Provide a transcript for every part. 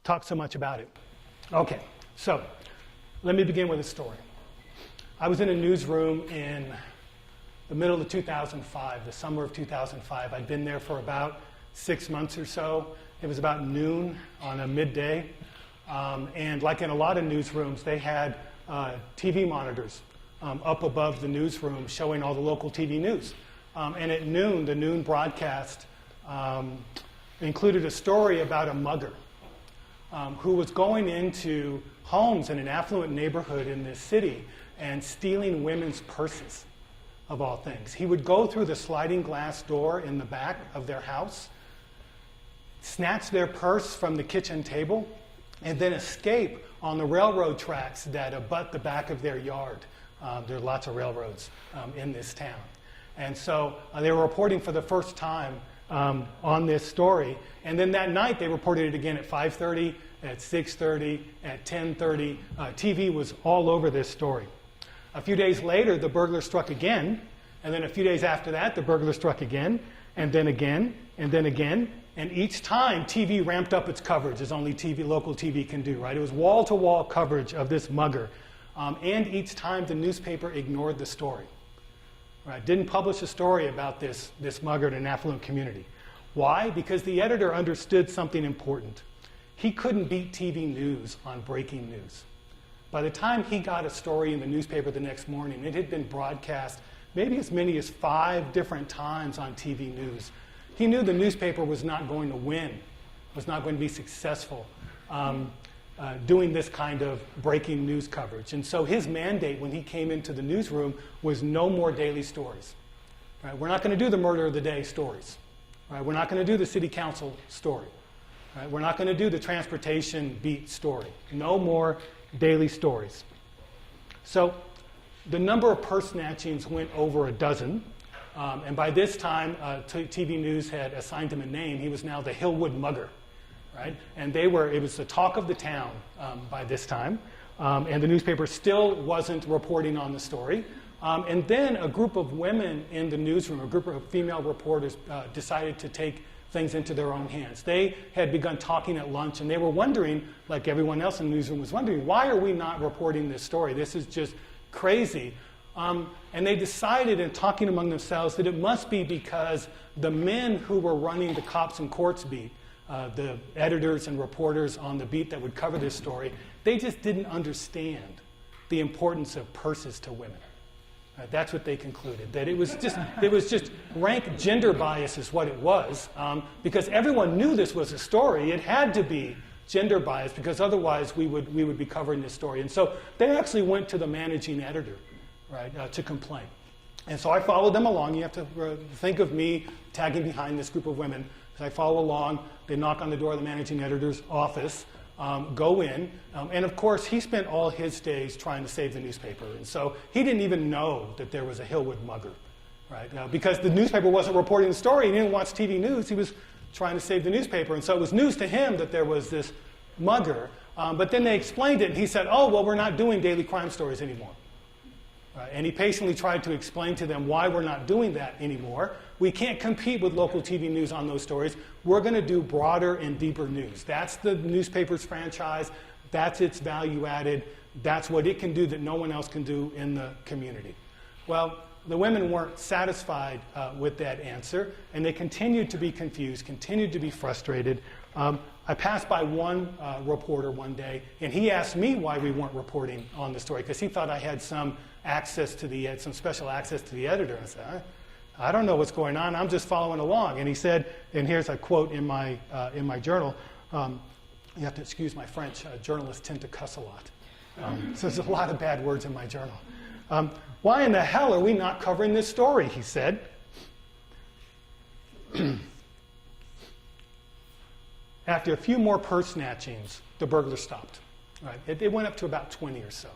talk so much about it. Okay, so let me begin with a story. I was in a newsroom in the middle of 2005, the summer of 2005. I'd been there for about 6 months or so. It was about noon on a midday. And like in a lot of newsrooms, they had TV monitors up above the newsroom showing all the local TV news. And at noon, the noon broadcast included a story about a mugger who was going into homes in an affluent neighborhood in this city and stealing women's purses, of all things. He would go through the sliding glass door in the back of their house, snatch their purse from the kitchen table, and then escape on the railroad tracks that abut the back of their yard. There are lots of railroads in this town. And so they were reporting for the first time on this story. And then that night they reported it again at 5:30, at 6:30, at 10:30. TV was all over this story. A few days later, the burglar struck again. And then a few days after that, the burglar struck again, and then again, and then again. And each time, TV ramped up its coverage, as only local TV can do, right? It was wall-to-wall coverage of this mugger. And each time, the newspaper ignored the story. Right? Didn't publish a story about this mugger in an affluent community. Why? Because the editor understood something important. He couldn't beat TV news on breaking news. By the time he got a story in the newspaper the next morning, it had been broadcast maybe as many as 5 different times on TV news. He knew the newspaper was not going to win, was not going to be successful doing this kind of breaking news coverage. And so his mandate when he came into the newsroom was no more daily stories. Right? We're not going to do the murder of the day stories. Right? We're not going to do the city council story. Right? We're not going to do the transportation beat story. No more daily stories. So the number of purse snatchings went over a dozen. And by this time, TV News had assigned him a name. He was now the Hillwood Mugger. Right? And it was the talk of the town by this time. And the newspaper still wasn't reporting on the story. And then a group of women in the newsroom, a group of female reporters, decided to take things into their own hands. They had begun talking at lunch, and they were wondering, like everyone else in the newsroom was wondering, why are we not reporting this story? This is just crazy. And they decided in talking among themselves that it must be because the men who were running the cops and courts beat, the editors and reporters on the beat that would cover this story, they just didn't understand the importance of purses to women. That's what they concluded, that it was just rank gender bias is what it was, because everyone knew this was a story. It had to be gender bias, because otherwise we would be covering this story. And so they actually went to the managing editor, right, to complain. And so I followed them along. You have to think of me tagging behind this group of women. As I follow along, they knock on the door of the managing editor's office, go in, and of course he spent all his days trying to save the newspaper, and so he didn't even know that there was a Hillwood mugger, right? Because the newspaper wasn't reporting the story, he didn't watch TV news, he was trying to save the newspaper, and so it was news to him that there was this mugger, but then they explained it, and he said, oh, well, we're not doing daily crime stories anymore. And he patiently tried to explain to them why we're not doing that anymore. We can't compete with local TV news on those stories. We're going to do broader and deeper news. That's the newspaper's franchise. That's its value added. That's what it can do that no one else can do in the community. Well, the women weren't satisfied with that answer, and they continued to be confused, continued to be frustrated. I passed by one reporter one day, and he asked me why we weren't reporting on the story, because he thought I had some special access to the editor. I said, I don't know what's going on. I'm just following along. And he said, and here's a quote in my journal. You have to excuse my French. Journalists tend to cuss a lot. So there's a lot of bad words in my journal. Why in the hell are we not covering this story? He said. After a few more purse snatchings, the burglar stopped. Right? It went up to about 20 or so.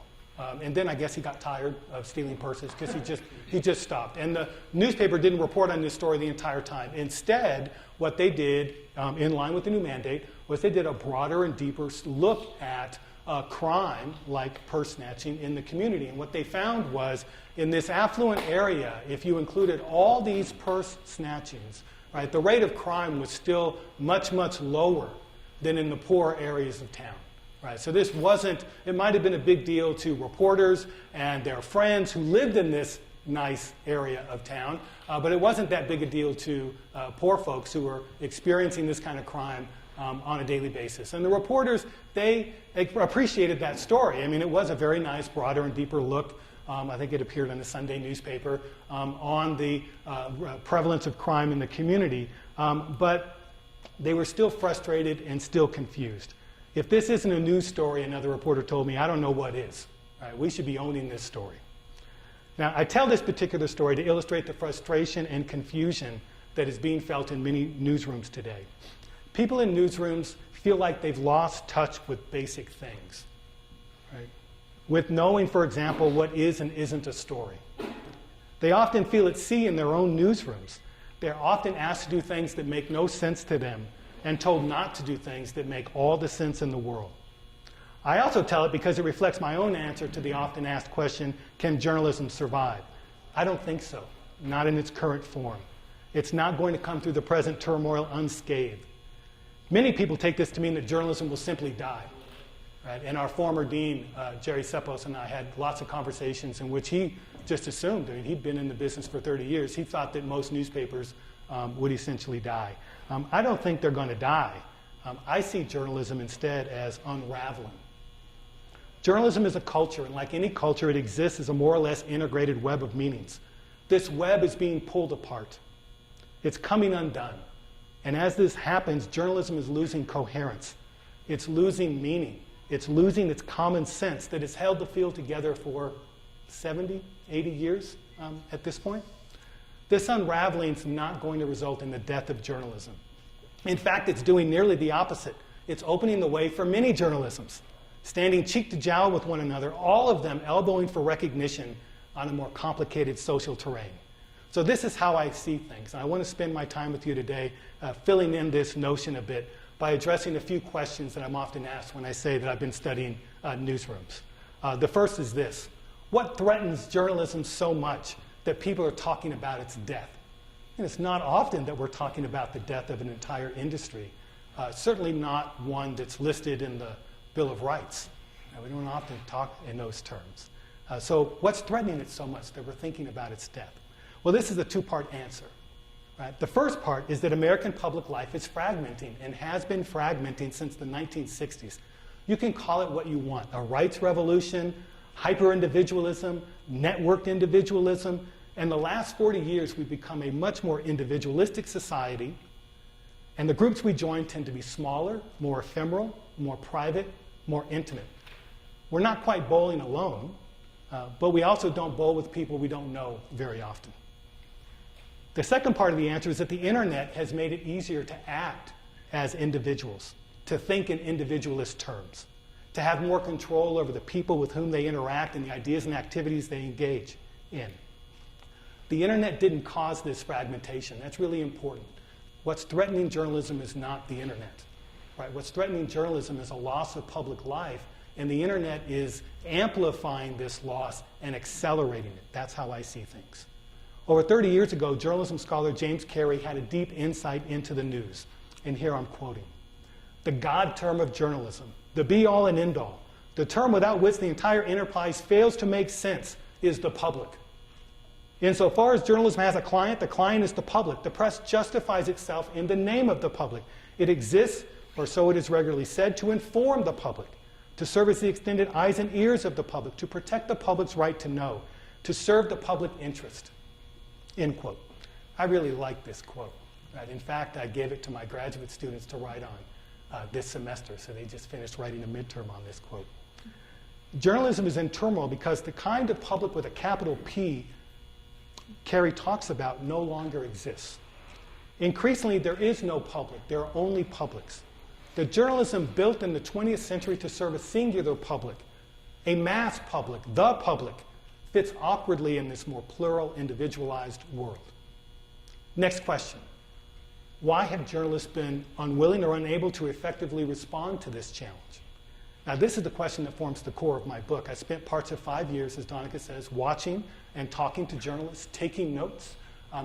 And then I guess he got tired of stealing purses because he just stopped. And the newspaper didn't report on this story the entire time. Instead, what they did, in line with the new mandate, was they did a broader and deeper look at crime like purse snatching in the community. And what they found was in this affluent area, if you included all these purse snatchings, right, the rate of crime was still much, much lower than in the poorer areas of town. Right? So this wasn't, it might have been a big deal to reporters and their friends who lived in this nice area of town, but it wasn't that big a deal to poor folks who were experiencing this kind of crime on a daily basis. And the reporters, they appreciated that story. I mean, it was a very nice, broader and deeper look. I think it appeared in a Sunday newspaper on the prevalence of crime in the community. But they were still frustrated and still confused. If this isn't a news story, another reporter told me, I don't know what is. Right? We should be owning this story. Now, I tell this particular story to illustrate the frustration and confusion that is being felt in many newsrooms today. People in newsrooms feel like they've lost touch with basic things, right? With knowing, for example, what is and isn't a story. They often feel at sea in their own newsrooms. They're often asked to do things that make no sense to them and told not to do things that make all the sense in the world. I also tell it because it reflects my own answer to the often asked question, can journalism survive? I don't think so, not in its current form. It's not going to come through the present turmoil unscathed. Many people take this to mean that journalism will simply die. Right? And our former dean, Jerry Sepos, and I had lots of conversations in which he just assumed, I mean, he'd been in the business for 30 years, he thought that most newspapers would essentially die. I don't think they're going to die. I see journalism instead as unraveling. Journalism is a culture, and like any culture, it exists as a more or less integrated web of meanings. This web is being pulled apart. It's coming undone. And as this happens, journalism is losing coherence. It's losing meaning. It's losing its common sense that has held the field together for 70, 80 years at this point. This unraveling is not going to result in the death of journalism. In fact, it's doing nearly the opposite. It's opening the way for many journalisms, standing cheek to jowl with one another, all of them elbowing for recognition on a more complicated social terrain. So this is how I see things. And I want to spend my time with you today filling in this notion a bit by addressing a few questions that I'm often asked when I say that I've been studying newsrooms. The first is this: what threatens journalism so much that people are talking about its death? And it's not often that we're talking about the death of an entire industry, certainly not one that's listed in the Bill of Rights. We don't often talk in those terms. So what's threatening it so much that we're thinking about its death? Well, this is a two-part answer. Right? The first part is that American public life is fragmenting and has been fragmenting since the 1960s. You can call it what you want: a rights revolution, hyper-individualism, networked individualism. And the last 40 years, we've become a much more individualistic society, and the groups we join tend to be smaller, more ephemeral, more private, more intimate. We're not quite bowling alone, but we also don't bowl with people we don't know very often. The second part of the answer is that the internet has made it easier to act as individuals, to think in individualist terms, to have more control over the people with whom they interact and the ideas and activities they engage in. The internet didn't cause this fragmentation. That's really important. What's threatening journalism is not the internet. Right? What's threatening journalism is a loss of public life, and the internet is amplifying this loss and accelerating it. That's how I see things. Over 30 years ago, journalism scholar James Carey had a deep insight into the news. And here I'm quoting: "The God term of journalism, the be-all and end-all, the term without which the entire enterprise fails to make sense, is the public. Insofar as journalism has a client, the client is the public. The press justifies itself in the name of the public. It exists, or so it is regularly said, to inform the public, to serve as the extended eyes and ears of the public, to protect the public's right to know, to serve the public interest." End quote. I really like this quote. Right? In fact, I gave it to my graduate students to write on this semester, so they just finished writing a midterm on this quote. Journalism is in turmoil because the kind of public with a capital P Carey talks about no longer exists. Increasingly, there is no public. There are only publics. The journalism built in the 20th century to serve a singular public, a mass public, the public, fits awkwardly in this more plural, individualized world. Next question: why have journalists been unwilling or unable to effectively respond to this challenge? Now, this is the question that forms the core of my book. I spent parts of 5 years, as Donica says, watching and talking to journalists, taking notes.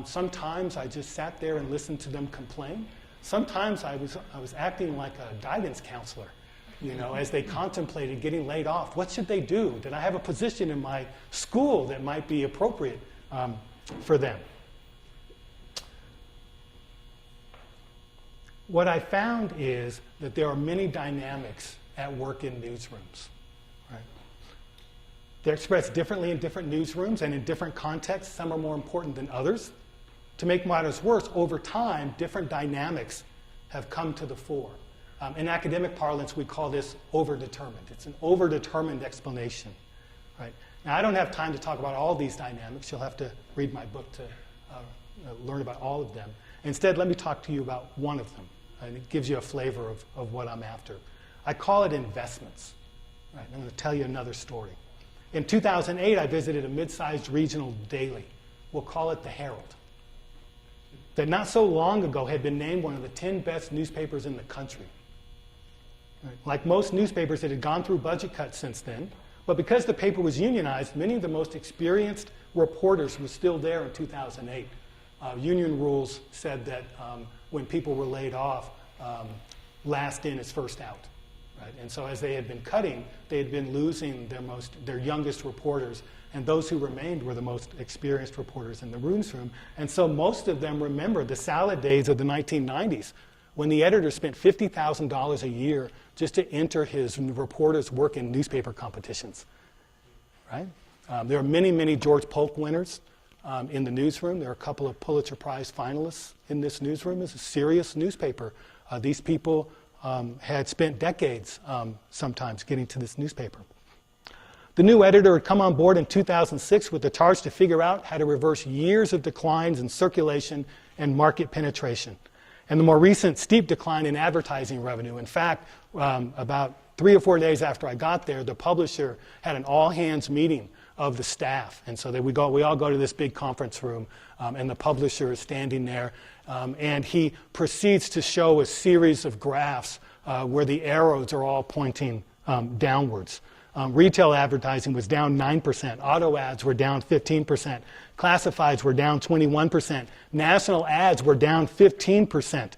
Sometimes I just sat there and listened to them complain. sometimes I was acting like a guidance counselor, as they contemplated getting laid off. What should they do? Did I have a position in my school that might be appropriate for them? What I found is that there are many dynamics at work in newsrooms. Right? They're expressed differently in different newsrooms and in different contexts. Some are more important than others. To make matters worse, over time, different dynamics have come to the fore. In academic parlance, we call this overdetermined. It's an overdetermined explanation. Right? Now, I don't have time to talk about all these dynamics. You'll have to read my book to learn about all of them. Instead, let me talk to you about one of them. And it gives you a flavor of what I'm after. I call it investments. Right? I'm going to tell you another story. In 2008, I visited a mid-sized regional daily. We'll call it the Herald. That not so long ago had been named one of the 10 best newspapers in the country. Right? Like most newspapers, it had gone through budget cuts since then. But because the paper was unionized, many of the most experienced reporters were still there in 2008. Union rules said that when people were laid off, last in is first out. Right? And so as they had been cutting, they had been losing their youngest reporters, and those who remained were the most experienced reporters in the newsroom. And so most of them remember the salad days of the 1990s, when the editor spent $50,000 a year just to enter his reporter's work in newspaper competitions. Right? There are many, many George Polk winners in the newsroom. There are a couple of Pulitzer Prize finalists in this newsroom. It's a serious newspaper. These people had spent decades sometimes getting to this newspaper. The new editor had come on board in 2006 with the charge to figure out how to reverse years of declines in circulation and market penetration, and the more recent steep decline in advertising revenue. In fact, about 3 or 4 days after I got there, the publisher had an all-hands meeting of the staff. And so we all go to this big conference room, and the publisher is standing there, and he proceeds to show a series of graphs where the arrows are all pointing downwards. Retail advertising was down 9%. Auto ads were down 15%. Classifieds were down 21%. National ads were down 15%.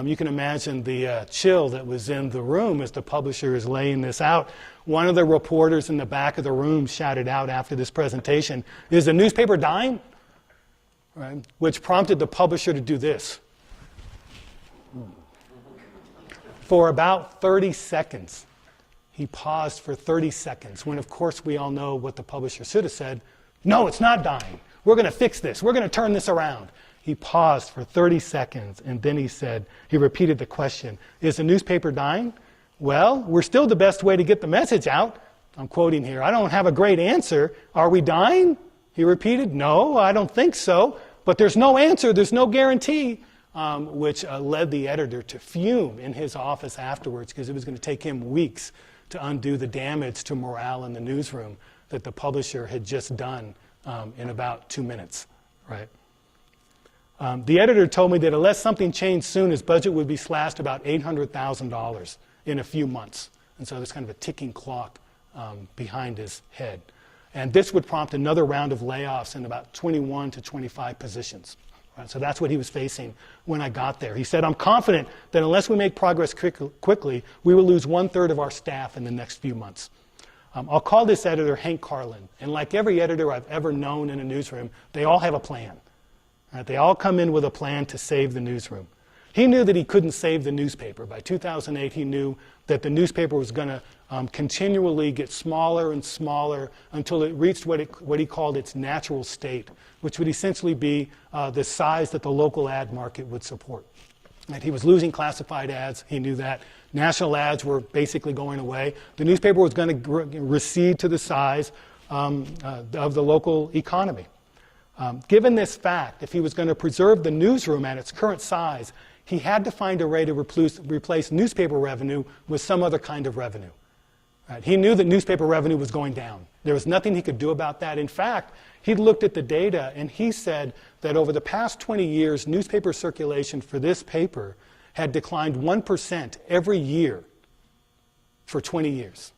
You can imagine the chill that was in the room as the publisher is laying this out. One of the reporters in the back of the room shouted out after this presentation, "Is the newspaper dying?" Right? Which prompted the publisher to do this. For about 30 seconds. He paused for 30 seconds, when of course we all know what the publisher should have said. "No, it's not dying. We're going to fix this. We're going to turn this around." He paused for 30 seconds, and then he repeated the question, "Is the newspaper dying?" "Well, we're still the best way to get the message out." I'm quoting here. "I don't have a great answer. Are we dying?" He repeated. "No, I don't think so. But there's no answer. There's no guarantee," which led the editor to fume in his office afterwards, because it was going to take him weeks to undo the damage to morale in the newsroom that the publisher had just done in about 2 minutes. Right? The editor told me that unless something changed soon, his budget would be slashed about $800,000 in a few months. And so there's kind of a ticking clock behind his head. And this would prompt another round of layoffs in about 21 to 25 positions. Right? So that's what he was facing when I got there. He said, "I'm confident that unless we make progress quickly, we will lose 1/3 of our staff in the next few months." I'll call this editor Hank Carlin. And like every editor I've ever known in a newsroom, they all have a plan. Right? They all come in with a plan to save the newsroom. He knew that he couldn't save the newspaper. By 2008, he knew that the newspaper was going to continually get smaller and smaller until it reached what he called its natural state, which would essentially be the size that the local ad market would support. And he was losing classified ads. He knew that. National ads were basically going away. The newspaper was going to recede to the size of the local economy. Given this fact, if he was going to preserve the newsroom at its current size, he had to find a way to replace newspaper revenue with some other kind of revenue. Right? He knew that newspaper revenue was going down. There was nothing he could do about that. In fact, he looked at the data and he said that over the past 20 years, newspaper circulation for this paper had declined 1% every year for 20 years.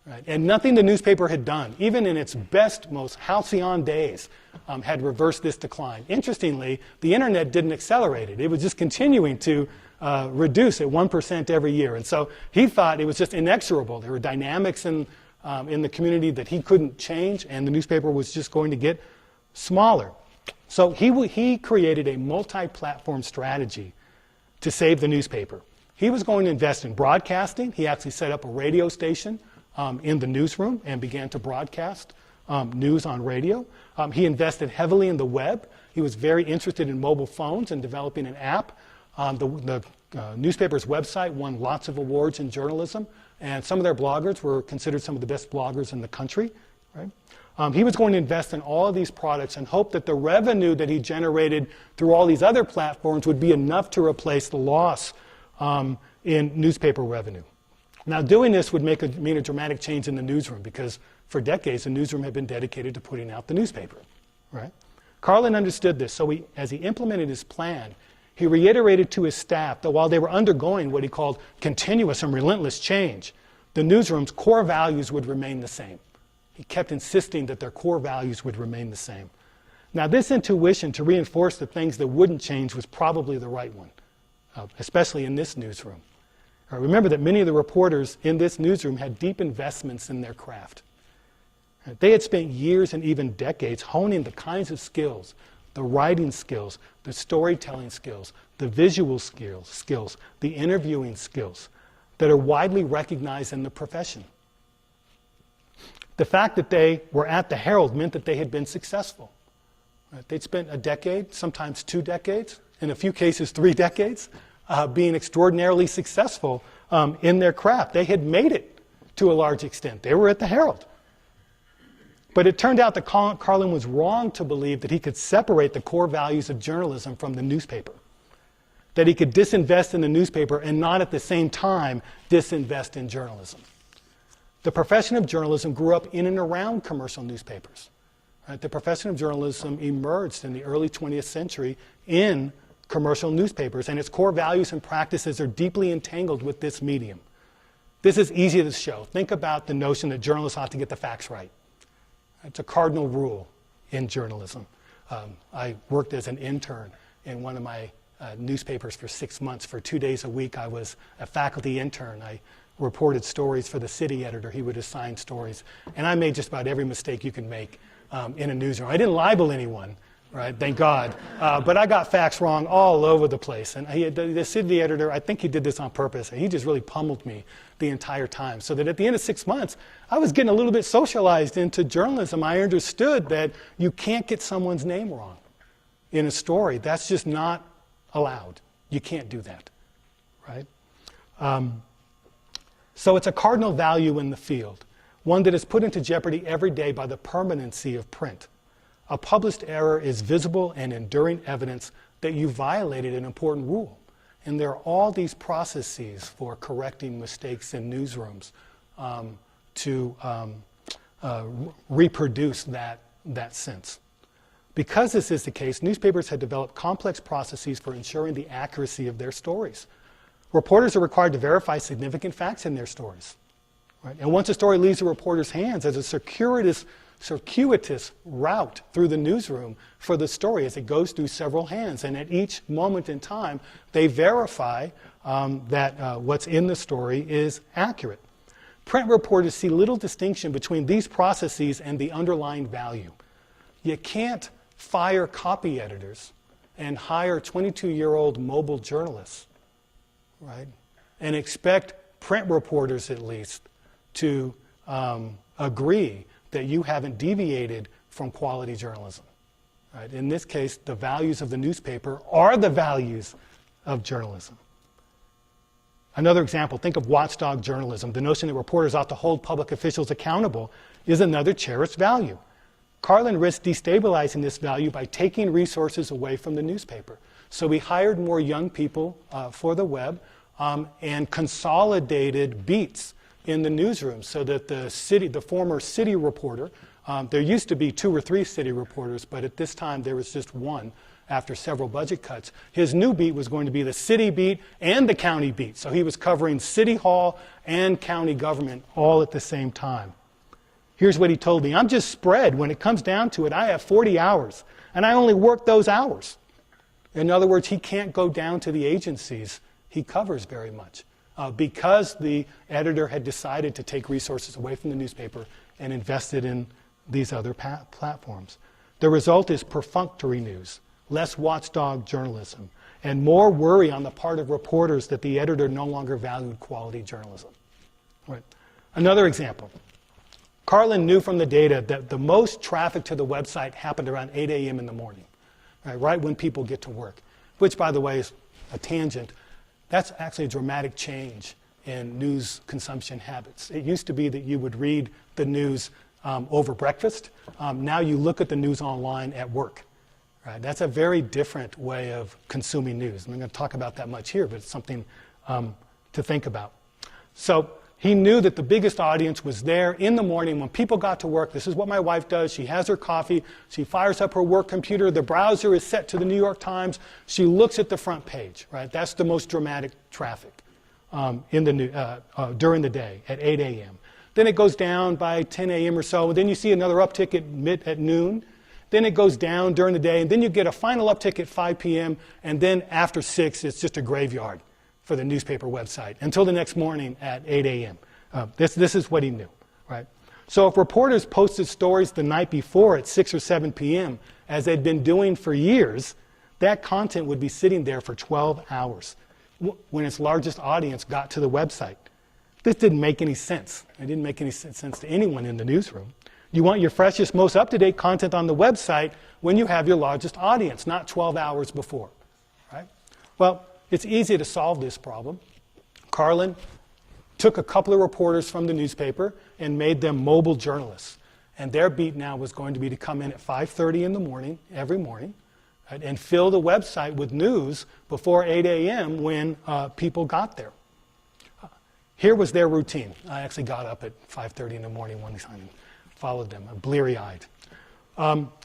Right? And nothing the newspaper had done, even in its best, most halcyon days, had reversed this decline. Interestingly, the internet didn't accelerate it. It was just continuing to reduce at 1% every year. And so he thought it was just inexorable. There were dynamics in the community that he couldn't change, and the newspaper was just going to get smaller. So he created a multi-platform strategy to save the newspaper. He was going to invest in broadcasting. He actually set up a radio station in the newsroom and began to broadcast news on radio. He invested heavily in the web. He was very interested in mobile phones and developing an app. The newspaper's website won lots of awards in journalism, and some of their bloggers were considered some of the best bloggers in the country. Right? He was going to invest in all of these products and hope that the revenue that he generated through all these other platforms would be enough to replace the loss in newspaper revenue. Now, doing this would mean a dramatic change in the newsroom, because for decades the newsroom had been dedicated to putting out the newspaper. Right? Carlin understood this, so as he implemented his plan, he reiterated to his staff that while they were undergoing what he called continuous and relentless change, the newsroom's core values would remain the same. He kept insisting that their core values would remain the same. Now, this intuition to reinforce the things that wouldn't change was probably the right one, especially in this newsroom. Remember that many of the reporters in this newsroom had deep investments in their craft. They had spent years and even decades honing the kinds of skills, the writing skills, the storytelling skills, the visual skills, the interviewing skills that are widely recognized in the profession. The fact that they were at the Herald meant that they had been successful. They'd spent a decade, sometimes 2 decades, in a few cases 3 decades, being extraordinarily successful in their craft. They had made it to a large extent. They were at the Herald. But it turned out that Carlin was wrong to believe that he could separate the core values of journalism from the newspaper, that he could disinvest in the newspaper and not at the same time disinvest in journalism. The profession of journalism grew up in and around commercial newspapers. The profession of journalism emerged in the early 20th century in commercial newspapers, and its core values and practices are deeply entangled with this medium. This is easy to show. Think about the notion that journalists ought to get the facts right. It's a cardinal rule in journalism. I worked as an intern in one of my newspapers for 6 months. For 2 days a week, I was a faculty intern. I reported stories for the city editor. He would assign stories. And I made just about every mistake you can make in a newsroom. I didn't libel anyone, right? Thank God. But I got facts wrong all over the place. And the city editor, I think he did this on purpose. And he just really pummeled me the entire time. So that at the end of 6 months, I was getting a little bit socialized into journalism. I understood that you can't get someone's name wrong in a story. That's just not allowed. You can't do that, right? So it's a cardinal value in the field, one that is put into jeopardy every day by the permanency of print. A published error is visible and enduring evidence that you violated an important rule. And there are all these processes for correcting mistakes in newsrooms to reproduce that sense. Because this is the case, newspapers had developed complex processes for ensuring the accuracy of their stories. Reporters are required to verify significant facts in their stories. Right? And once a story leaves a reporter's hands, there's a circuitous route through the newsroom for the story as it goes through several hands. And at each moment in time, they verify that what's in the story is accurate. Print reporters see little distinction between these processes and the underlying value. You can't fire copy editors and hire 22-year-old mobile journalists, right? And expect print reporters, at least, to agree that you haven't deviated from quality journalism. Right? In this case, the values of the newspaper are the values of journalism. Another example, think of watchdog journalism. The notion that reporters ought to hold public officials accountable is another cherished value. Carlin risked destabilizing this value by taking resources away from the newspaper. So we hired more young people for the web and consolidated beats in the newsroom so that the former city reporter, there used to be 2 or 3 city reporters, but at this time there was just one, after several budget cuts, his new beat was going to be the city beat and the county beat. So he was covering city hall and county government all at the same time. Here's what he told me. I'm just spread. When it comes down to it, I have 40 hours, and I only work those hours. In other words, he can't go down to the agencies he covers very much because the editor had decided to take resources away from the newspaper and invest it in these other platforms. The result is perfunctory news, less watchdog journalism, and more worry on the part of reporters that the editor no longer valued quality journalism. Right. Another example. Carlin knew from the data that the most traffic to the website happened around 8 a.m. in the morning, right when people get to work, which, by the way, is a tangent. That's actually a dramatic change in news consumption habits. It used to be that you would read the news over breakfast. Now you look at the news online at work. Right? That's a very different way of consuming news. I'm not going to talk about that much here, but it's something to think about. So he knew that the biggest audience was there in the morning when people got to work. This is what my wife does. She has her coffee. She fires up her work computer. The browser is set to the New York Times. She looks at the front page. Right? That's the most dramatic traffic during the day at 8 a.m. Then it goes down by 10 a.m. or so. And then you see another uptick at noon. Then it goes down during the day. And then you get a final uptick at 5 p.m. And then after 6, it's just a graveyard for the newspaper website until the next morning at 8 a.m. This is what he knew, right? So if reporters posted stories the night before at 6 or 7 p.m., as they'd been doing for years, that content would be sitting there for 12 hours when its largest audience got to the website. This didn't make any sense. It didn't make any sense to anyone in the newsroom. You want your freshest, most up-to-date content on the website when you have your largest audience, not 12 hours before, right? Well, it's easy to solve this problem. Carlin took a couple of reporters from the newspaper and made them mobile journalists. And their beat now was going to be to come in at 5:30 in the morning, every morning, right, and fill the website with news before 8 a.m. when people got there. Here was their routine. I actually got up at 5:30 in the morning one time and followed them, bleary-eyed.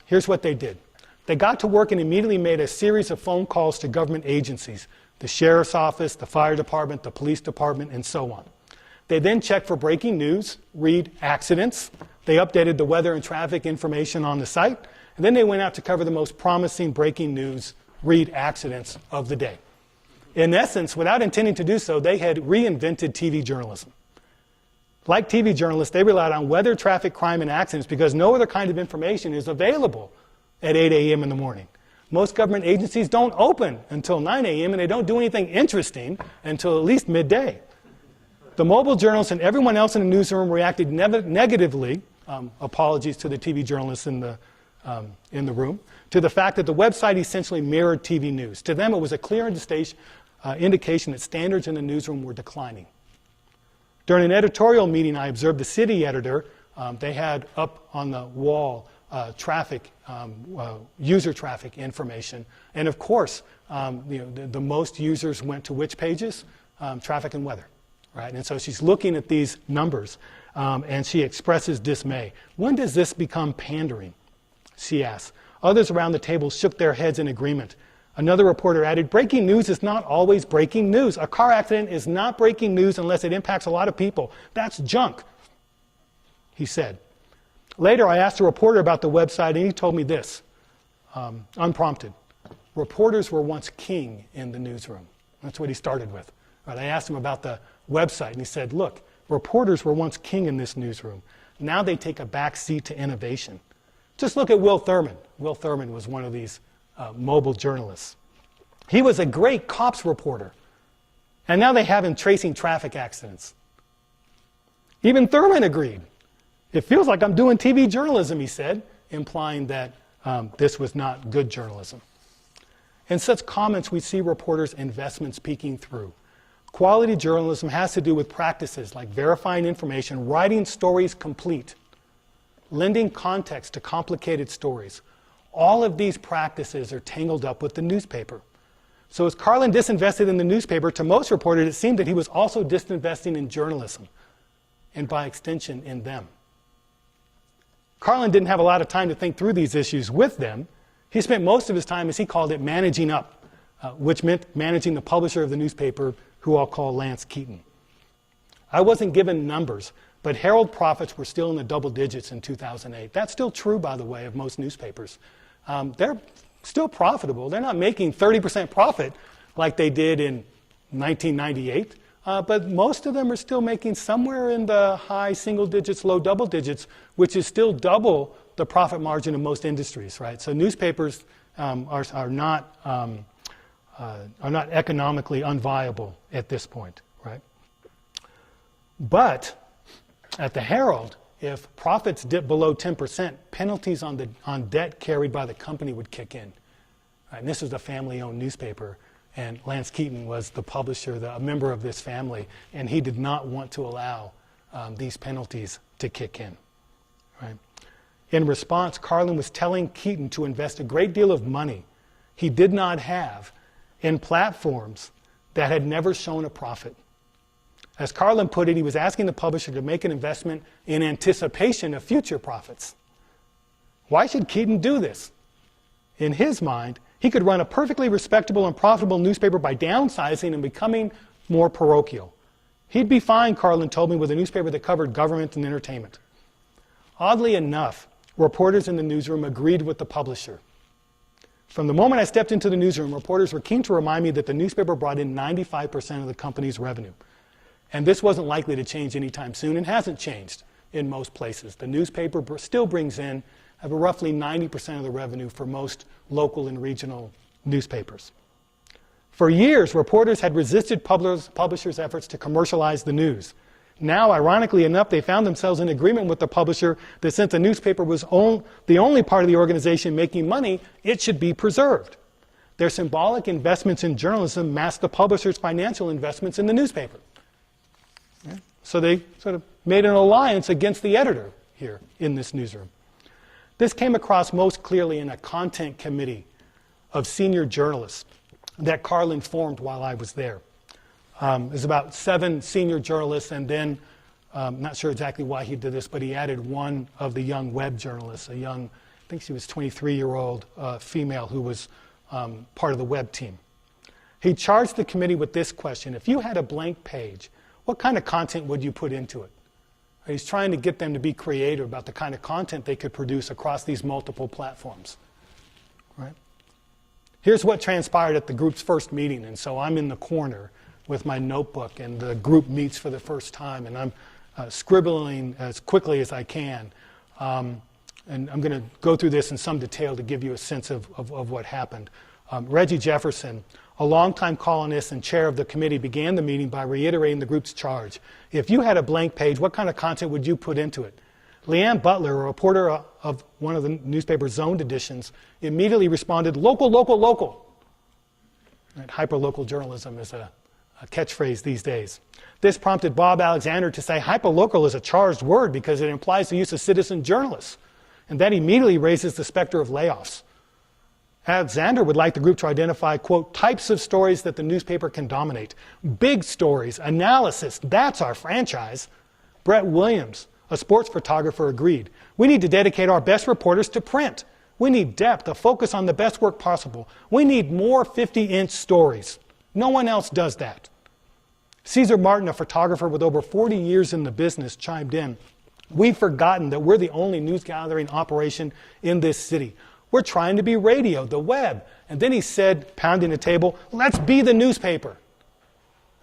Here's what they did. They got to work and immediately made a series of phone calls to government agencies, the sheriff's office, the fire department, the police department, and so on. They then checked for breaking news, read accidents. They updated the weather and traffic information on the site. And then they went out to cover the most promising breaking news, read accidents of the day. In essence, without intending to do so, they had reinvented TV journalism. Like TV journalists, they relied on weather, traffic, crime, and accidents because no other kind of information is available at 8 a.m. in the morning. Most government agencies don't open until 9 a.m. and they don't do anything interesting until at least midday. The mobile journalists and everyone else in the newsroom reacted negatively, apologies to the TV journalists in the room, to the fact that the website essentially mirrored TV news. To them, it was a clear indication that standards in the newsroom were declining. During an editorial meeting, I observed the city editor. They had up on the wall traffic, user traffic information. And of course, the most users went to which pages? Traffic and weather, right? And so she's looking at these numbers, and she expresses dismay. When does this become pandering? She asks. Others around the table shook their heads in agreement. Another reporter added, breaking news is not always breaking news. A car accident is not breaking news unless it impacts a lot of people. That's junk, he said. Later, I asked a reporter about the website, and he told me this, unprompted. Reporters were once king in the newsroom. That's what he started with. Right, I asked him about the website, and he said, look, reporters were once king in this newsroom. Now they take a back seat to innovation. Just look at Will Thurman. Will Thurman was one of these mobile journalists. He was a great cops reporter, and now they have him tracing traffic accidents. Even Thurman agreed. It feels like I'm doing TV journalism, he said, implying that this was not good journalism. In such comments, we see reporters' investments peeking through. Quality journalism has to do with practices like verifying information, writing stories complete, lending context to complicated stories. All of these practices are tangled up with the newspaper. So as Carlin disinvested in the newspaper, to most reporters it seemed that he was also disinvesting in journalism, and by extension in them. Carlin didn't have a lot of time to think through these issues with them. He spent most of his time, as he called it, managing up, which meant managing the publisher of the newspaper, who I'll call Lance Keaton. I wasn't given numbers, but Herald profits were still in the double digits in 2008. That's still true, by the way, of most newspapers. They're still profitable. They're not making 30% profit like they did in 1998, but most of them are still making somewhere in the high single digits, low double digits, which is still double the profit margin of most industries, right? So newspapers are not economically unviable at this point, right? But at the Herald, if profits dip below 10%, penalties on debt carried by the company would kick in. Right? And this was a family-owned newspaper, and Lance Keaton was the publisher, a member of this family, and he did not want to allow these penalties to kick in. Right? In response, Carlin was telling Keaton to invest a great deal of money he did not have in platforms that had never shown a profit. As Carlin put it, he was asking the publisher to make an investment in anticipation of future profits. Why should Keaton do this? In his mind, he could run a perfectly respectable and profitable newspaper by downsizing and becoming more parochial. He'd be fine, Carlin told me, with a newspaper that covered government and entertainment. Oddly enough, reporters in the newsroom agreed with the publisher. From the moment I stepped into the newsroom, reporters were keen to remind me that the newspaper brought in 95% of the company's revenue. And this wasn't likely to change anytime soon, and hasn't changed in most places. The newspaper still brings in roughly 90% of the revenue for most local and regional newspapers. For years, reporters had resisted publishers' efforts to commercialize the news. Now, ironically enough, they found themselves in agreement with the publisher that since the newspaper was the only part of the organization making money, it should be preserved. Their symbolic investments in journalism masked the publisher's financial investments in the newspaper. So they sort of made an alliance against the editor here in this newsroom. This came across most clearly in a content committee of senior journalists that Carlin formed while I was there. There's about 7 senior journalists, and then, not sure exactly why he did this, but he added one of the young web journalists, I think she was 23-year-old female who was part of the web team. He charged the committee with this question: if you had a blank page, what kind of content would you put into it? He's trying to get them to be creative about the kind of content they could produce across these multiple platforms. Right? Here's what transpired at the group's first meeting, and so I'm in the corner with my notebook, and the group meets for the first time, and I'm scribbling as quickly as I can. And I'm going to go through this in some detail to give you a sense of what happened. Reggie Jefferson, a longtime columnist and chair of the committee, began the meeting by reiterating the group's charge. If you had a blank page, what kind of content would you put into it? Leanne Butler, a reporter of one of the newspaper's zoned editions, immediately responded, "Local, local, local." Right, hyperlocal journalism is a catchphrase these days. This prompted Bob Alexander to say hyperlocal is a charged word because it implies the use of citizen journalists, and that immediately raises the specter of layoffs. Alexander would like the group to identify, quote, types of stories that the newspaper can dominate. Big stories, analysis, that's our franchise. Brett Williams, a sports photographer, agreed. We need to dedicate our best reporters to print. We need depth, a focus on the best work possible. We need more 50-inch stories. No one else does that. Caesar Martin, a photographer with over 40 years in the business, chimed in. We've forgotten that we're the only news gathering operation in this city. We're trying to be radio, the web. And then he said, pounding the table, let's be the newspaper.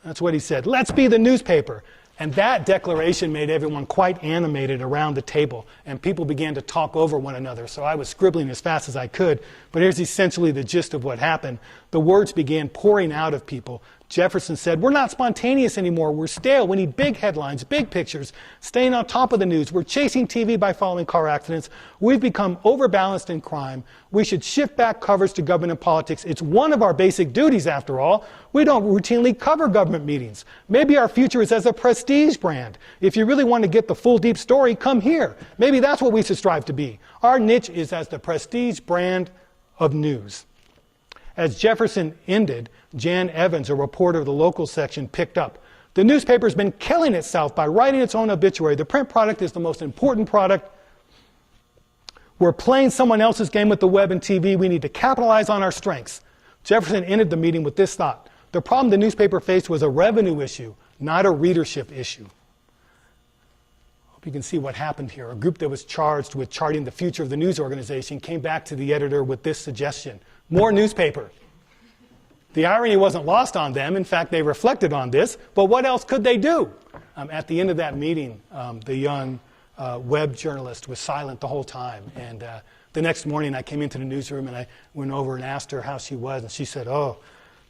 That's what he said. Let's be the newspaper. And that declaration made everyone quite animated around the table, and people began to talk over one another. So I was scribbling as fast as I could, but here's essentially the gist of what happened. The words began pouring out of people. Jefferson said, we're not spontaneous anymore. We're stale. We need big headlines, big pictures, staying on top of the news. We're chasing TV by following car accidents. We've become overbalanced in crime. We should shift back coverage to government and politics. It's one of our basic duties, after all. We don't routinely cover government meetings. Maybe our future is as a prestige brand. If you really want to get the full deep story, come here. Maybe that's what we should strive to be. Our niche is as the prestige brand of news. As Jefferson ended, Jan Evans, a reporter of the local section, picked up. The newspaper's been killing itself by writing its own obituary. The print product is the most important product. We're playing someone else's game with the web and TV. We need to capitalize on our strengths. Jefferson ended the meeting with this thought: the problem the newspaper faced was a revenue issue, not a readership issue. Hope you can see what happened here. A group that was charged with charting the future of the news organization came back to the editor with this suggestion: more newspaper. The irony wasn't lost on them. In fact, they reflected on this. But what else could they do? At the end of that meeting, the young web journalist was silent the whole time. And the next morning, I came into the newsroom and I went over and asked her how she was. And she said, "Oh,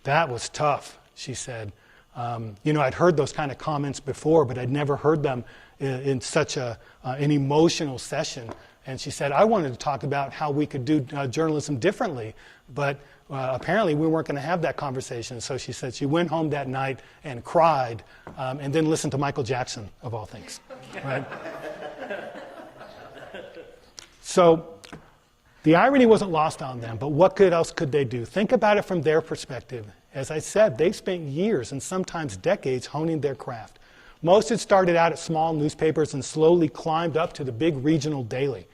that was tough," she said. I'd heard those kind of comments before, but I'd never heard them in such an emotional session. And she said, "I wanted to talk about how we could do journalism differently, but apparently we weren't going to have that conversation." So she said she went home that night and cried, and then listened to Michael Jackson, of all things. Right? So the irony wasn't lost on them, but what else could they do? Think about it from their perspective. As I said, they've spent years and sometimes decades honing their craft. Most had started out at small newspapers and slowly climbed up to the big regional daily.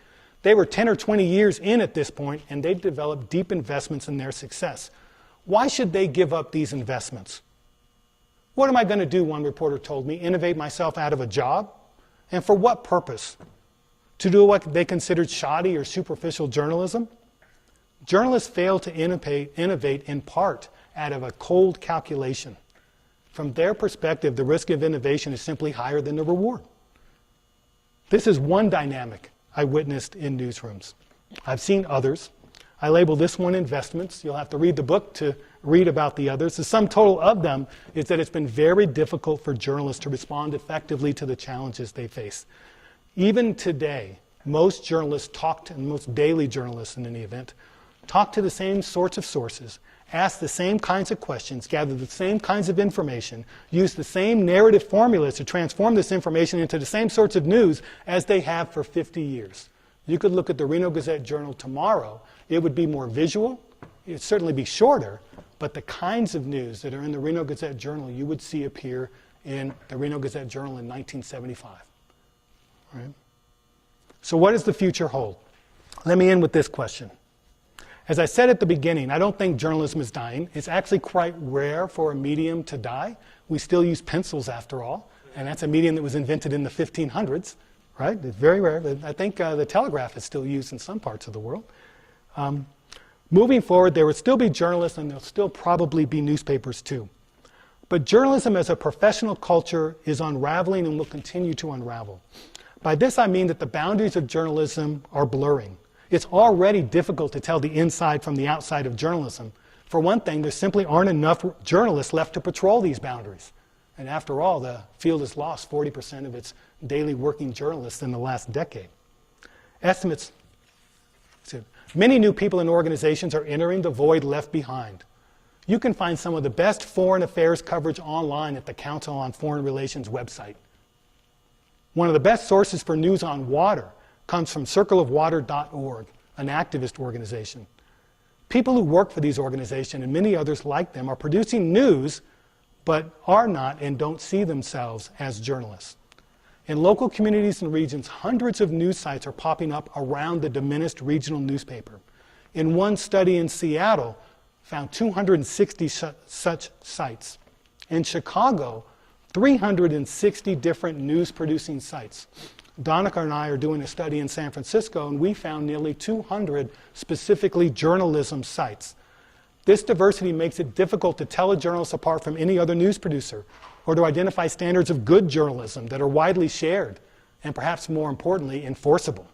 They were 10 or 20 years in at this point, and they'd developed deep investments in their success. Why should they give up these investments? "What am I going to do?" one reporter told me. "Innovate myself out of a job? And for what purpose? To do what they considered shoddy or superficial journalism?" Journalists fail to innovate in part out of a cold calculation. From their perspective, the risk of innovation is simply higher than the reward. This is one dynamic I witnessed in newsrooms. I've seen others. I label this one investments. You'll have to read the book to read about the others. The sum total of them is that it's been very difficult for journalists to respond effectively to the challenges they face. Even today, most journalists and most daily journalists in any event, talk to the same sorts of sources, ask the same kinds of questions, gather the same kinds of information, use the same narrative formulas to transform this information into the same sorts of news as they have for 50 years. You could look at the Reno Gazette-Journal tomorrow. It would be more visual. It would certainly be shorter. But the kinds of news that are in the Reno Gazette-Journal you would see appear in the Reno Gazette-Journal in 1975. Right? So what does the future hold? Let me end with this question. As I said at the beginning, I don't think journalism is dying. It's actually quite rare for a medium to die. We still use pencils, after all, and that's a medium that was invented in the 1500s, right? It's very rare. I think the telegraph is still used in some parts of the world. Moving forward, there will still be journalists, and there'll still probably be newspapers too. But journalism as a professional culture is unraveling and will continue to unravel. By this I mean that the boundaries of journalism are blurring. It's already difficult to tell the inside from the outside of journalism. For one thing, there simply aren't enough journalists left to patrol these boundaries. And after all, the field has lost 40% of its daily working journalists in the last decade. Estimates: many new people and organizations are entering the void left behind. You can find some of the best foreign affairs coverage online at the Council on Foreign Relations website. One of the best sources for news on water comes from circleofwater.org, an activist organization. People who work for these organizations and many others like them are producing news, but are not and don't see themselves as journalists. In local communities and regions, hundreds of news sites are popping up around the diminished regional newspaper. In one study in Seattle, found 260 such sites. In Chicago, 360 different news-producing sites. Donica and I are doing a study in San Francisco, and we found nearly 200 specifically journalism sites. This diversity makes it difficult to tell a journalist apart from any other news producer, or to identify standards of good journalism that are widely shared, and perhaps more importantly, enforceable.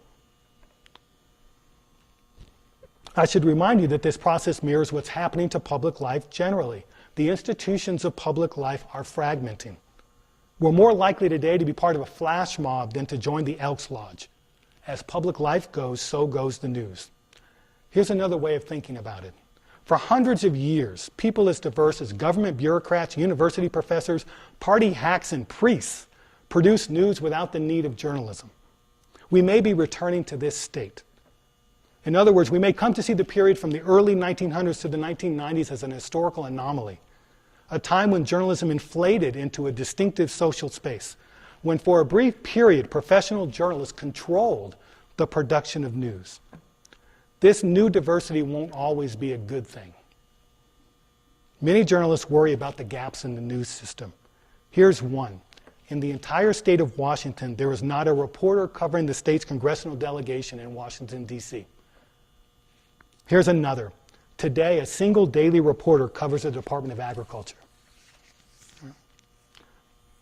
I should remind you that this process mirrors what's happening to public life generally. The institutions of public life are fragmenting. We're more likely today to be part of a flash mob than to join the Elks Lodge. As public life goes, so goes the news. Here's another way of thinking about it. For hundreds of years, people as diverse as government bureaucrats, university professors, party hacks, and priests produce news without the need of journalism. We may be returning to this state. In other words, we may come to see the period from the early 1900s to the 1990s as an historical anomaly. A time when journalism inflated into a distinctive social space, when for a brief period professional journalists controlled the production of news. This new diversity won't always be a good thing. Many journalists worry about the gaps in the news system. Here's one. In the entire state of Washington, there is not a reporter covering the state's congressional delegation in Washington, D.C. Here's another. Today, a single daily reporter covers the Department of Agriculture.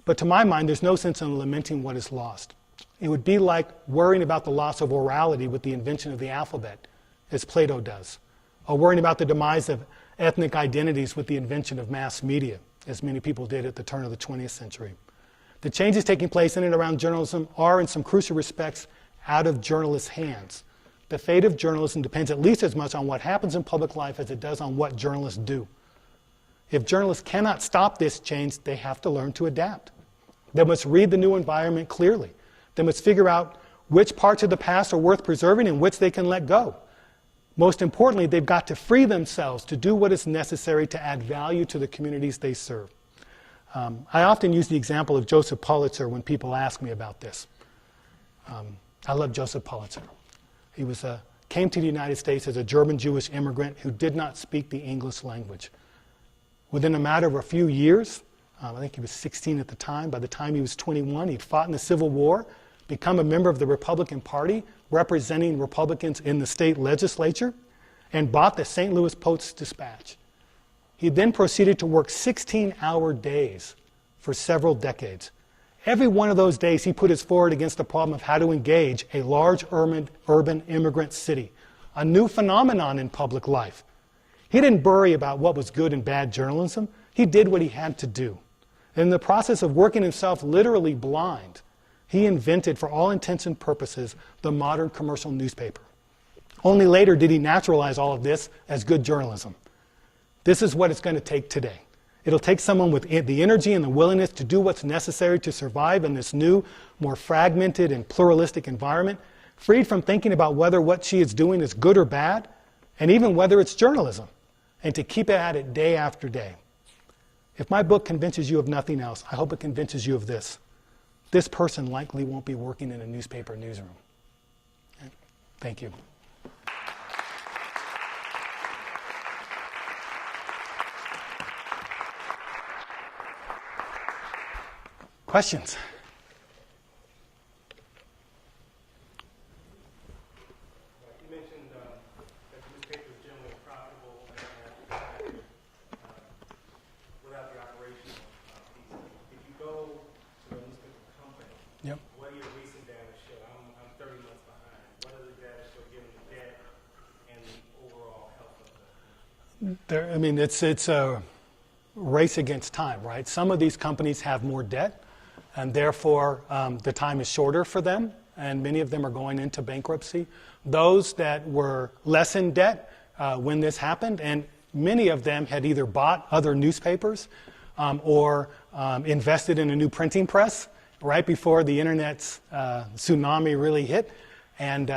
But to my mind, there's no sense in lamenting what is lost. It would be like worrying about the loss of orality with the invention of the alphabet, as Plato does, or worrying about the demise of ethnic identities with the invention of mass media, as many people did at the turn of the 20th century. The changes taking place in and around journalism are, in some crucial respects, out of journalists' hands. The fate of journalism depends at least as much on what happens in public life as it does on what journalists do. If journalists cannot stop this change, they have to learn to adapt. They must read the new environment clearly. They must figure out which parts of the past are worth preserving and which they can let go. Most importantly, they've got to free themselves to do what is necessary to add value to the communities they serve. I often use the example of Joseph Pulitzer when people ask me about this. I love Joseph Pulitzer. He came to the United States as a German-Jewish immigrant who did not speak the English language. Within a matter of a few years, I think he was 16 at the time, by the time he was 21, he'd fought in the Civil War, become a member of the Republican Party, representing Republicans in the state legislature, and bought the St. Louis Post-Dispatch. He then proceeded to work 16-hour days for several decades. Every one of those days he put his forward against the problem of how to engage a large urban immigrant city, a new phenomenon in public life. He didn't worry about what was good and bad journalism. He did what he had to do. In the process of working himself literally blind, he invented, for all intents and purposes, the modern commercial newspaper. Only later did he naturalize all of this as good journalism. This is what it's going to take today. It'll take someone with the energy and the willingness to do what's necessary to survive in this new, more fragmented and pluralistic environment, freed from thinking about whether what she is doing is good or bad, and even whether it's journalism, and to keep at it day after day. If my book convinces you of nothing else, I hope it convinces you of this. This person likely won't be working in a newspaper newsroom. Thank you. Questions? You mentioned that the newspaper is generally profitable without the operational piece. If you go to a newspaper company, Yep. what do your recent data show? I'm 30 months behind. What does the data show given the debt and the overall health of the It's a race against time, right? Some of these companies have more debt, and therefore the time is shorter for them, and many of them are going into bankruptcy. Those that were less in debt when this happened, and many of them had either bought other newspapers or invested in a new printing press right before the internet's tsunami really hit. And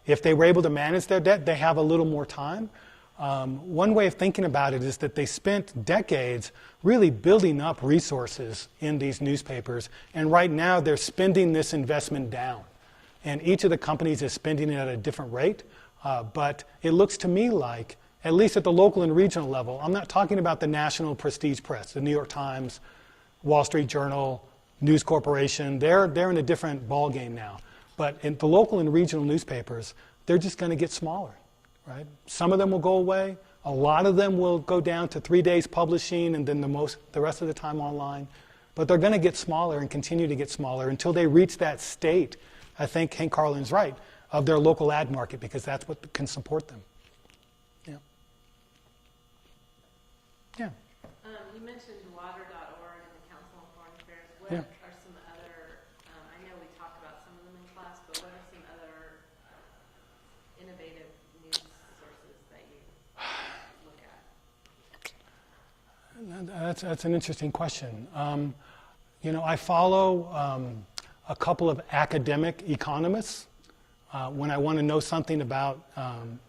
if they were able to manage their debt, they have a little more time. One way of thinking about it is that they spent decades really building up resources in these newspapers, and right now they're spending this investment down. And each of the companies is spending it at a different rate, but it looks to me like, at least at the local and regional level, I'm not talking about the national prestige press, the New York Times, Wall Street Journal, News Corporation, they're in a different ballgame now. But in the local and regional newspapers, they're just going to get smaller. Right? Some of them will go away. A lot of them will go down to 3 days publishing and then the rest of the time online. But they're going to get smaller and continue to get smaller until they reach that state, I think Hank Carlin's right, of their local ad market, because that's what can support them. Yeah. Yeah. You mentioned water.org and the Council on Foreign Affairs. What Yeah. are some other, I know we talked about some of them in class, but what are some other innovative news sources that you look at? That's an interesting question. I follow a couple of academic economists when I want to know something about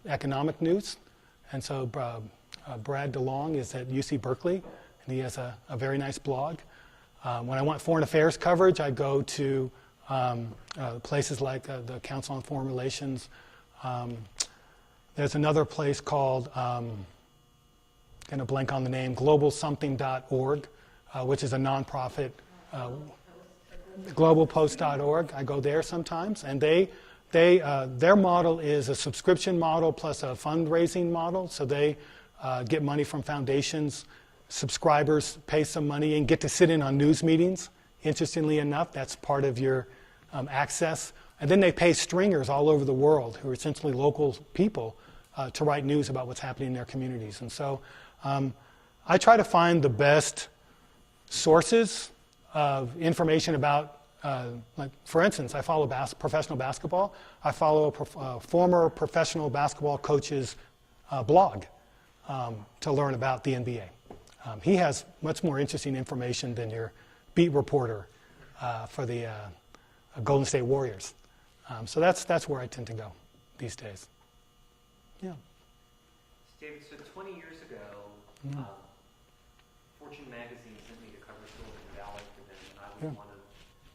economic news. And so Brad DeLong is at UC Berkeley, and he has a very nice blog. When I want foreign affairs coverage, I go to Places like the Council on Foreign Relations. There's another place called, going to blank on the name, globalsomething.org, which is a nonprofit, globalpost.org. I go there sometimes, and their model is a subscription model plus a fundraising model. So they get money from foundations, subscribers pay some money, and get to sit in on news meetings. Interestingly enough, that's part of your access. And then they pay stringers all over the world, who are essentially local people, to write news about what's happening in their communities. And so I try to find the best sources of information about, like, for instance, I follow professional basketball. I follow a former professional basketball coach's blog to learn about the NBA. He has much more interesting information than your beat reporter for the Golden State Warriors. So that's where I tend to go these days. Yeah. David, so 20 years ago, Fortune magazine sent me to cover Silicon Valley for them, and I was one of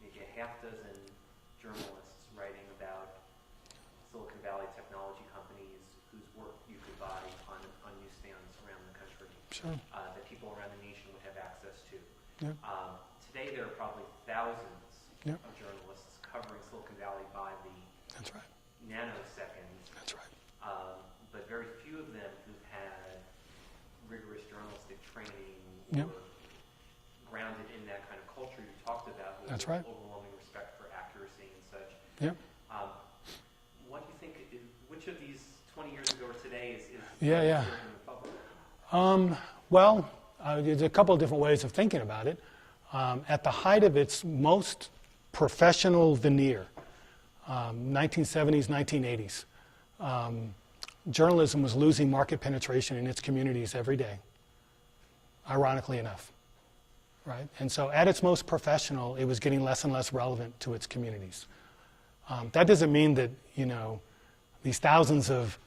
maybe a half dozen journalists writing about Silicon Valley technology companies whose work you could buy on newsstands around the country, that people around the nation would have access to. Yeah. Today, there are probably thousands of journalists covering Silicon Valley by the That's right. nanoseconds. That's right. But very few of them who've had rigorous journalistic training or grounded in that kind of culture you talked about with That's right. overwhelming respect for accuracy and such. Yeah. What do you think, which of these 20 years ago or today is Yeah. in the public? Well, there's a couple of different ways of thinking about it. At the height of its most professional veneer, 1970s, 1980s, journalism was losing market penetration in its communities every day, ironically enough, right? And so at its most professional, it was getting less and less relevant to its communities. That doesn't mean that, these thousands of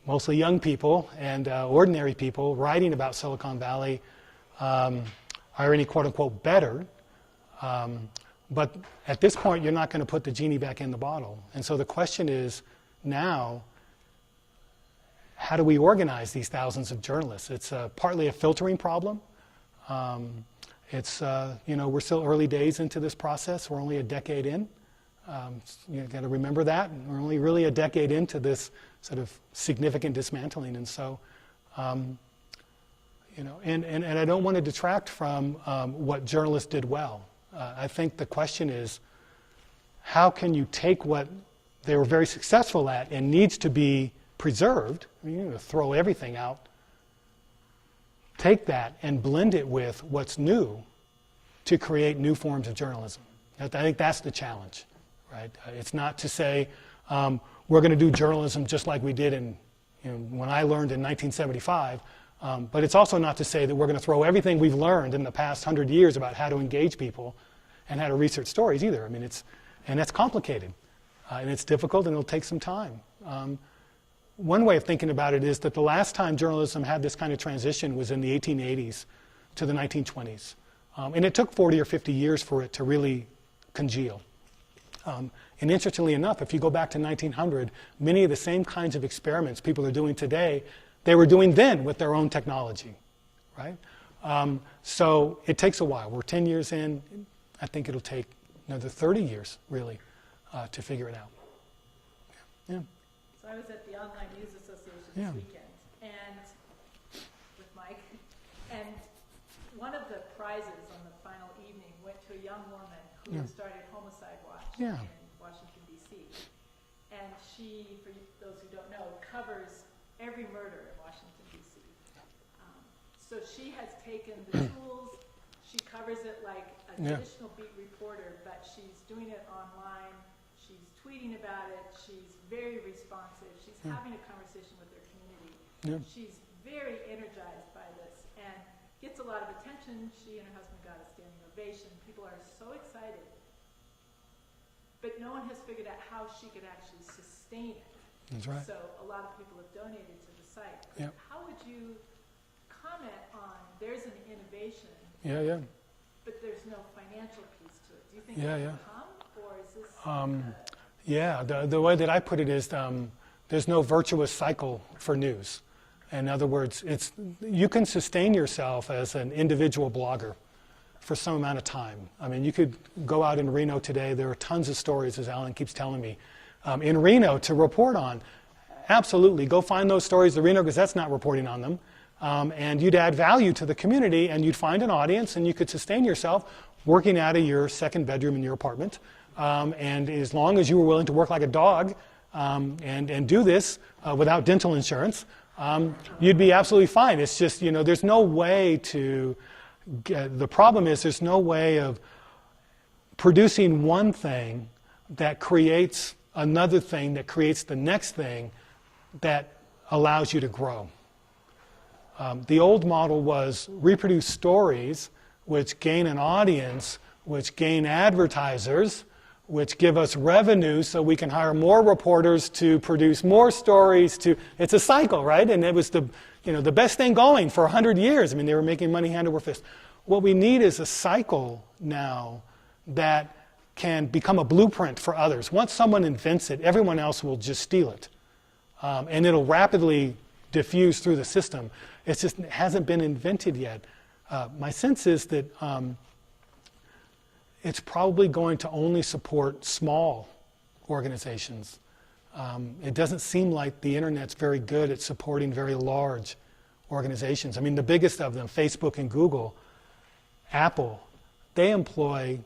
mostly young people and ordinary people writing about Silicon Valley are any quote-unquote better. But at this point, you're not going to put the genie back in the bottle. And so the question is now, how do we organize these thousands of journalists? It's partly a filtering problem. We're still early days into this process. We're only a decade in. You've got to remember that. We're only really a decade into this sort of significant dismantling. And so, and I don't want to detract from what journalists did well. I think the question is, how can you take what they were very successful at and needs to be preserved, throw everything out, take that and blend it with what's new to create new forms of journalism. I think that's the challenge, right? It's not to say we're going to do journalism just like we did when I learned in 1975, but it's also not to say that we're going to throw everything we've learned in the past 100 years about how to engage people and how to research stories either. And that's complicated, and it's difficult, and it'll take some time. One way of thinking about it is that the last time journalism had this kind of transition was in the 1880s to the 1920s. And it took 40 or 50 years for it to really congeal. And interestingly enough, if you go back to 1900, many of the same kinds of experiments people are doing today, they were doing then with their own technology, right? So it takes a while. We're 10 years in. I think it'll take another 30 years, really, to figure it out. Yeah. So I was at the Online News Association Yeah. this weekend, and with Mike, and one of the prizes on the final evening went to a young woman who started Homicide Watch in Washington, D.C. And she, for those who don't know, covers every murder in Washington, D.C. So she has taken the tools, she covers it like a traditional beat reporter, but she's doing it online, she's tweeting about it, she's very responsive, she's having a conversation with her community. She's very energized by this and gets a lot of attention. She and her husband got a standing ovation. People are so excited. But no one has figured out how she could actually sustain it. That's right. So a lot of people have donated to the site. Yep. How would you comment on, there's an innovation, Yeah. but there's no financial piece to it. Do you think Yeah, it yeah. will come, or is this Yeah, the way that I put it is there's no virtuous cycle for news. In other words, you can sustain yourself as an individual blogger for some amount of time. I mean, you could go out in Reno today. There are tons of stories, as Alan keeps telling me, in Reno to report on. Absolutely, go find those stories. The Reno Gazette's not reporting on them. And you'd add value to the community, and you'd find an audience, and you could sustain yourself working out of your second bedroom in your apartment. And as long as you were willing to work like a dog and do this without dental insurance, you'd be absolutely fine. It's just, there's no way to the problem is there's no way of producing one thing that creates another thing that creates the next thing that allows you to grow. The old model was reproduce stories which gain an audience, which gain advertisers, which give us revenue so we can hire more reporters to produce more stories. It's a cycle, right? And it was the best thing going for 100 years. I mean, they were making money hand over fist. What we need is a cycle now that can become a blueprint for others. Once someone invents it, everyone else will just steal it. And it'll rapidly diffuse through the system. It hasn't been invented yet. My sense is that it's probably going to only support small organizations. It doesn't seem like the internet's very good at supporting very large organizations. I mean, the biggest of them, Facebook and Google, Apple, they employ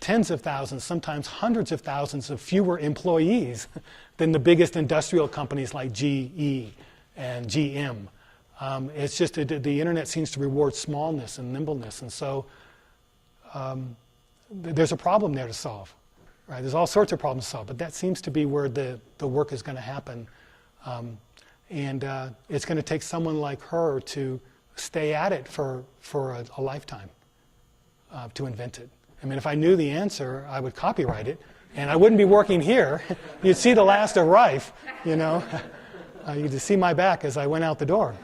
tens of thousands, sometimes hundreds of thousands of fewer employees than the biggest industrial companies like GE and GM. It's just the internet seems to reward smallness and nimbleness, and so there's a problem there to solve. Right? There's all sorts of problems to solve, but that seems to be where the work is going to happen. And it's going to take someone like her to stay at it for a lifetime to invent it. I mean, if I knew the answer, I would copyright it, and I wouldn't be working here. You'd see the last of Ryfe, You'd just see my back as I went out the door.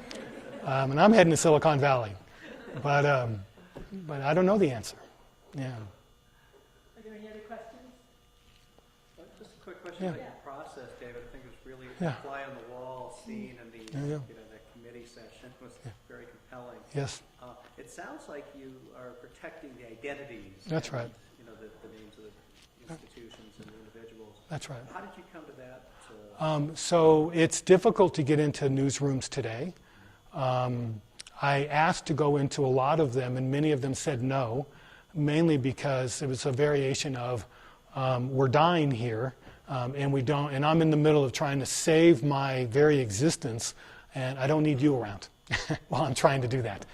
And I'm heading to Silicon Valley. But I don't know the answer. Yeah. Are there any other questions? Just a quick question about your process, David. I think it was really a fly on the wall scene in the that committee session was very compelling. Yes. It sounds like you are protecting the identities. That's right. The names of the institutions and the individuals. That's right. How did you come to that? So it's difficult to get into newsrooms today. I asked to go into a lot of them, and many of them said no, mainly because it was a variation of we're dying here, and we don't. And I'm in the middle of trying to save my very existence, and I don't need you around while I'm trying to do that.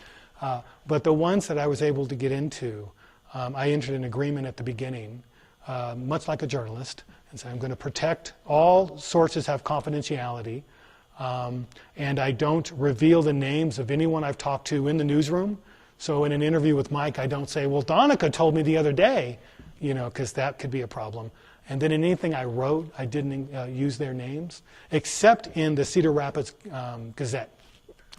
But the ones that I was able to get into, I entered an agreement at the beginning, much like a journalist, and said I'm going to protect all sources have confidentiality. And I don't reveal the names of anyone I've talked to in the newsroom. So in an interview with Mike, I don't say, well, Donica told me the other day, because that could be a problem. And then in anything I wrote, I didn't use their names, except in the Cedar Rapids Gazette.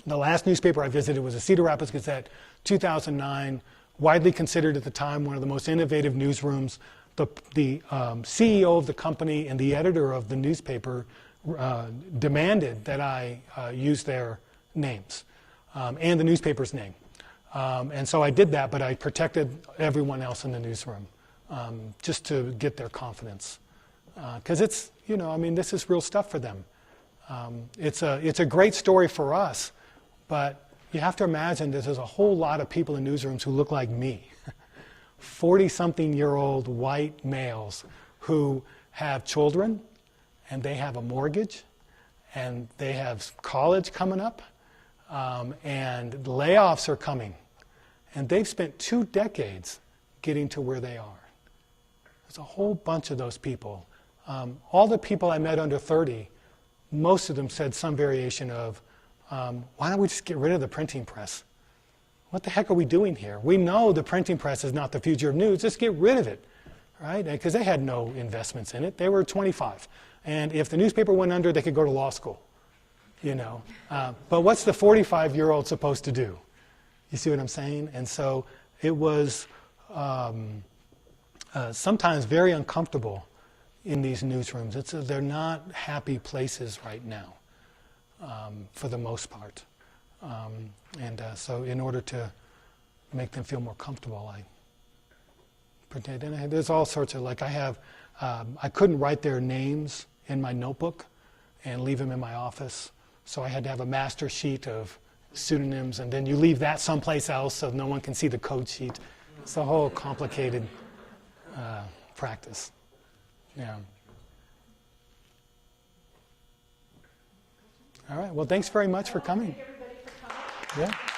The last newspaper I visited was the Cedar Rapids Gazette, 2009, widely considered at the time one of the most innovative newsrooms. The CEO of the company and the editor of the newspaper demanded that I use their names and the newspaper's name. And so I did that, but I protected everyone else in the newsroom just to get their confidence. Because it's, this is real stuff for them. It's a great story for us, but you have to imagine that there's a whole lot of people in newsrooms who look like me. 40-something-year-old white males who have children, and they have a mortgage, and they have college coming up, and layoffs are coming. And they've spent 2 decades getting to where they are. There's a whole bunch of those people. All the people I met under 30, most of them said some variation of, why don't we just get rid of the printing press? What the heck are we doing here? We know the printing press is not the future of news. Just get rid of it, right? Because they had no investments in it. They were 25. And if the newspaper went under, they could go to law school, But what's the 45-year-old supposed to do? You see what I'm saying? And so it was sometimes very uncomfortable in these newsrooms. They're not happy places right now, for the most part. So in order to make them feel more comfortable, I pretend. And there's all sorts of, like I couldn't write their names in my notebook and leave them in my office. So I had to have a master sheet of pseudonyms, and then you leave that someplace else so no one can see the code sheet. It's a whole complicated practice. Yeah. All right. Well, thanks very much for coming. Thank everybody for coming. Yeah.